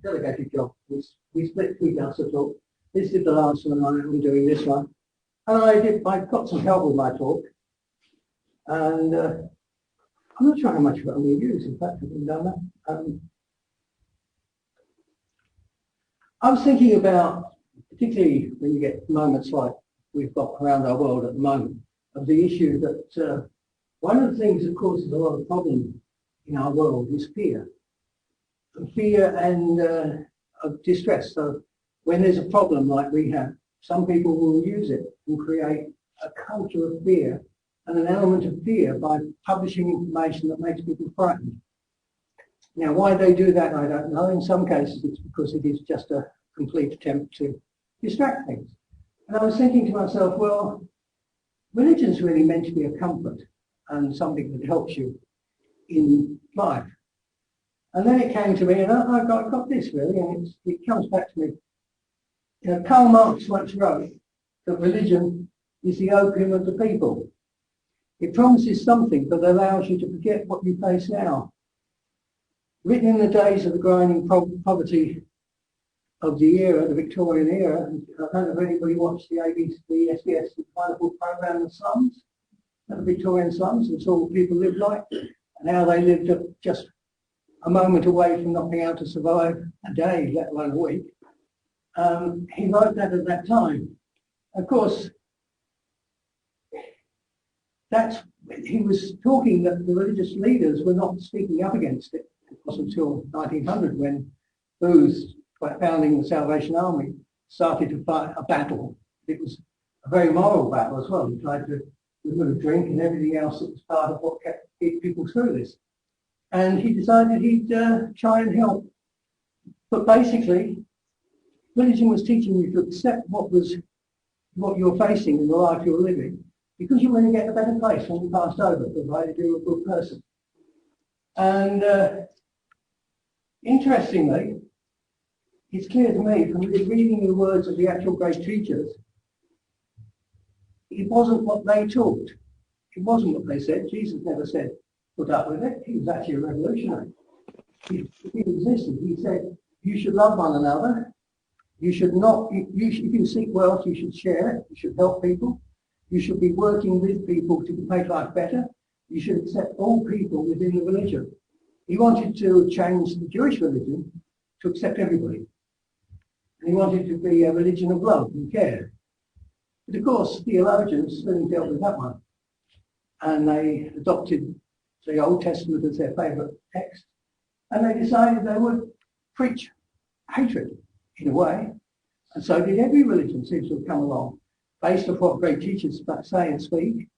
delegated job. We split 3 gusts of talk. This is the last one. I'm doing this one. And I got some help with my talk. And I'm not sure how much of it I'm going to use. In fact, I haven't done that. I was thinking about, particularly when you get moments like we've got around our world at the moment, of the issue that one of the things that causes a lot of problem in our world is fear. Fear and of distress. So when there's a problem like we have, some people will use it and create a culture of fear and an element of fear by publishing information that makes people frightened. Now, why they do that, I don't know. In some cases, it's because it is just a complete attempt to distract things. And I was thinking to myself, well, religion's really meant to be a comfort and something that helps you in life. And then it came to me, and I got this really, and it comes back to me. You know, Karl Marx once wrote that religion is the opium of the people. It promises something that allows you to forget what you face now. Written in the days of the grinding poverty of the era, the Victorian era, I don't know if anybody watched the SBS wonderful program, The Slums, the Victorian slums, and saw what people lived like, and how they lived just a moment away from not being able to survive a day, let alone a week. He wrote that at that time. Of course, he was talking that the religious leaders were not speaking up against it. It wasn't until 1900 when Booth, founding the Salvation Army, started to fight a battle. It was a very moral battle as well. He tried to remove drink and everything else that was part of what kept people through this. And he decided he'd try and help. But basically, religion was teaching you to accept what you're facing in the life you're living, because you're going to get a better place when you passed over, provided you're a good person. And interestingly, it's clear to me from reading the words of the actual great teachers, it wasn't what they taught. It wasn't what they said. Jesus never said, put up with it. He was actually a revolutionary. He existed. He said, you should love one another. You should not, if you seek wealth, you should share it. You should help people. You should be working with people to make life better. You should accept all people within the religion. He wanted to change the Jewish religion to accept everybody. And he wanted to be a religion of love and care. But of course, theologians soon dealt with that one. And they adopted the Old Testament as their favourite text. And they decided they would preach hatred in a way. And so did every religion seems to have come along. Based on what great teachers say and speak,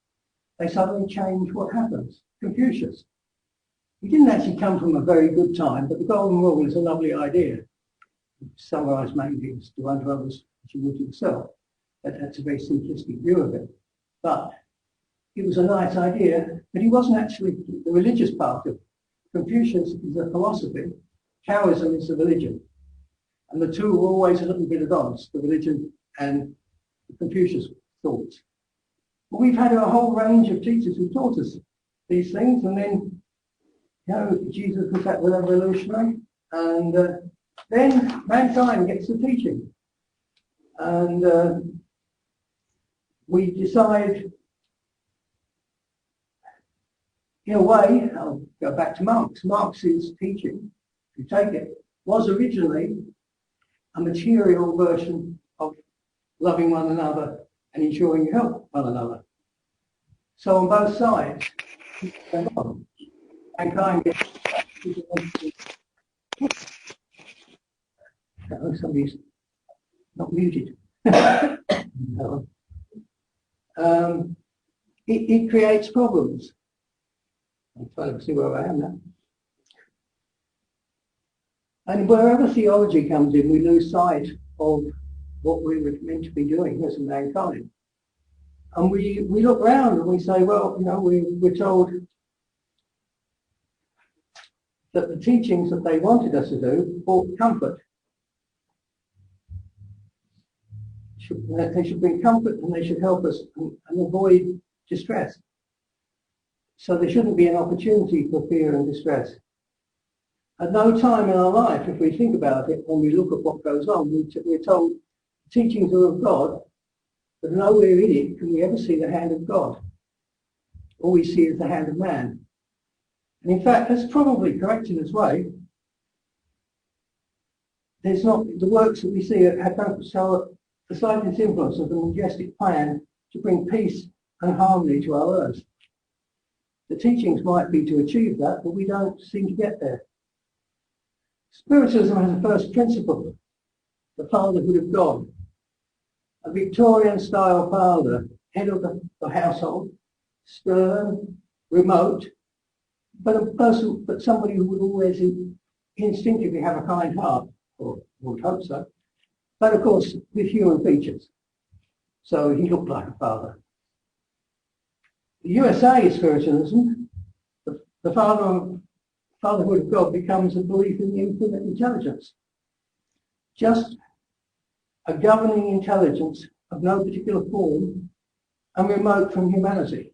they suddenly change what happens. Confucius. He didn't actually come from a very good time, but the Golden Rule is a lovely idea. Summarised maybe as do unto others as you would yourself. But that's a very simplistic view of it. But it was a nice idea, but he wasn't actually the religious part of it. Confucius is a philosophy, Taoism is a religion. And the two were always a little bit at odds, the religion and the Confucius thoughts. But we've had a whole range of teachers who taught us these things, and then, Jesus was that revolutionary, and then mankind gets the teaching. And we decide, in a way, I'll go back to Marx. Marx's teaching, if you take it, was originally a material version of loving one another and ensuring you help one another. So on both sides, mankind gets somebody's not muted. It creates problems. I'm trying to see where I am now. And wherever theology comes in, we lose sight of what we were meant to be doing as mankind. And we look around and we say, well, we're told that the teachings that they wanted us to do brought comfort. They should bring comfort and they should help us and avoid distress. So there shouldn't be an opportunity for fear and distress. At no time in our life, if we think about it, when we look at what goes on, we're told teachings are of God, but nowhere in it can we ever see the hand of God. All we see is the hand of man. And in fact, that's probably correct in its way. There's not, the works that we see don't show the slightest influence of the majestic plan to bring peace and harmony to our earth. The teachings might be to achieve that, but we don't seem to get there. Spiritism has a first principle, the fatherhood of God. A Victorian-style father, head of the household, stern, remote, but somebody who would always instinctively have a kind heart, or would hope so, but of course with human features. So he looked like a father. The USA spiritualism, the fatherhood of God becomes a belief in the infinite intelligence. Just a governing intelligence of no particular form and remote from humanity.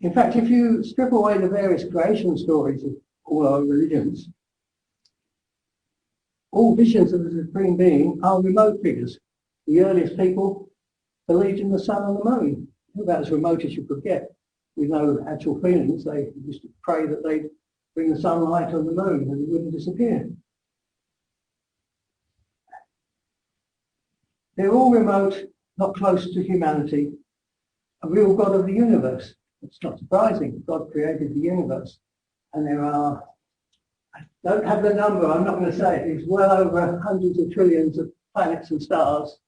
In fact, if you strip away the various creation stories of all our religions, all visions of the Supreme Being are remote figures. The earliest people believed in the sun and the moon. About as remote as you could get, with no actual feelings. They used to pray that they'd bring the sunlight on the moon and it wouldn't disappear. They're all remote, not close to humanity, a real God of the universe. It's not surprising. God created the universe. And there are, I don't have the number, I'm not going to say it, it's well over hundreds of trillions of planets and stars,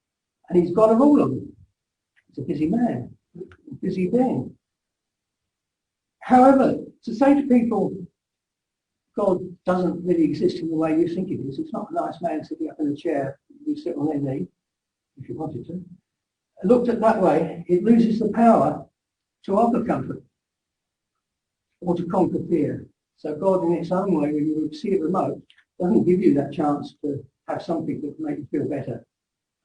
and he's God of all of them. He's a busy man, a busy being. However, to say to people, God doesn't really exist in the way you think it is, it's not a nice man sitting up in a chair, you sit on their knee, if you wanted to. Looked at that way, it loses the power to offer comfort or to conquer fear. So God in its own way, when you see it remote, doesn't give you that chance to have something that can make you feel better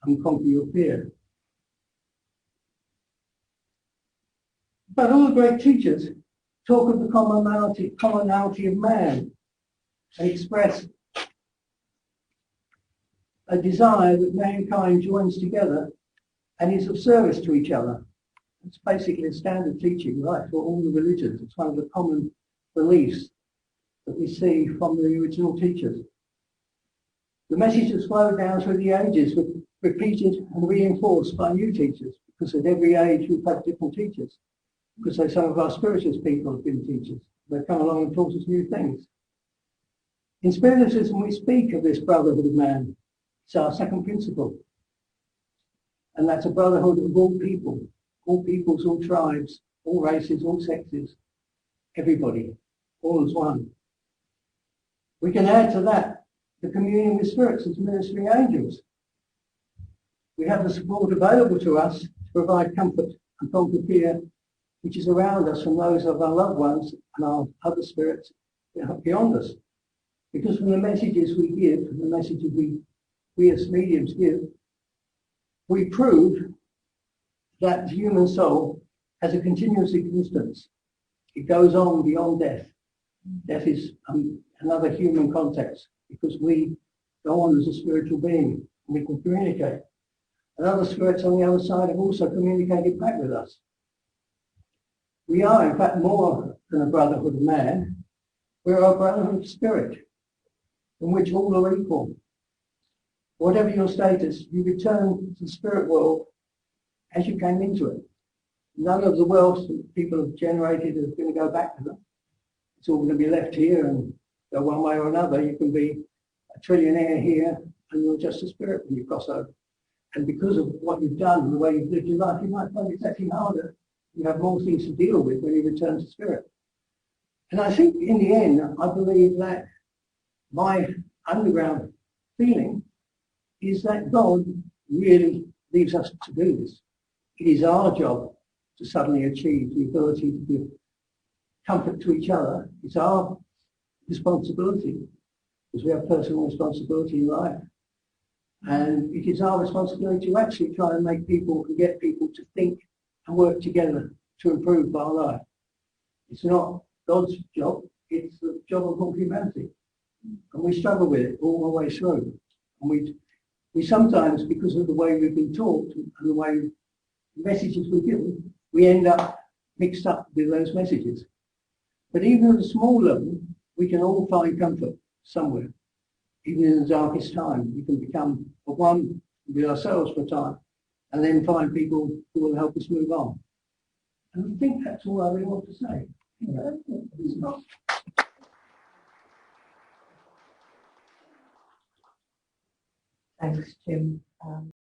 and conquer your fear. But all the great teachers talk of the commonality of man. They express a desire that mankind joins together and is of service to each other. It's basically a standard teaching, right, for all the religions. It's one of the common beliefs that we see from the original teachers. The message has flowed down through the ages, repeated and reinforced by new teachers, because at every age we've had different teachers. Because some of our spiritualist people have been teachers. They've come along and taught us new things. In Spiritism, we speak of this brotherhood of man. It's our second principle. And that's a brotherhood of all peoples, all tribes, all races, all sexes, everybody, all as one. We can add to that the communion with spirits as ministering angels. We have the support available to us to provide comfort and conquer fear, which is around us from those of our loved ones and our other spirits beyond us. Because from the messages we give, from the messages we as mediums give, we prove that the human soul has a continuous existence. It goes on beyond death. Death is another human context, because we go on as a spiritual being and we can communicate. And other spirits on the other side have also communicated back with us. We are, in fact, more than a brotherhood of man. We're a brotherhood of spirit, in which all are equal. Whatever your status, you return to the spirit world as you came into it. None of the wealth that people have generated is going to go back to them. It's all going to be left here and go one way or another. You can be a trillionaire here and you're just a spirit when you cross over. And because of what you've done and the way you've lived your life, you might find it's actually harder. You have more things to deal with when you return to spirit. And I think in the end, I believe that my underground feeling is that God really leaves us to do this. It is our job to suddenly achieve the ability to give comfort to each other. It's our responsibility, because we have personal responsibility in life. And it is our responsibility to actually try and make people and get people to think and work together to improve our life. It's not God's job, it's the job of all humanity. And we struggle with it all the way through. And we sometimes, because of the way we've been taught and the way messages we're given, we end up mixed up with those messages. But even at a small level, we can all find comfort somewhere. Even in the darkest time, we can become one with ourselves for a time and then find people who will help us move on. And I think that's all I really want to say. Thanks, Jim.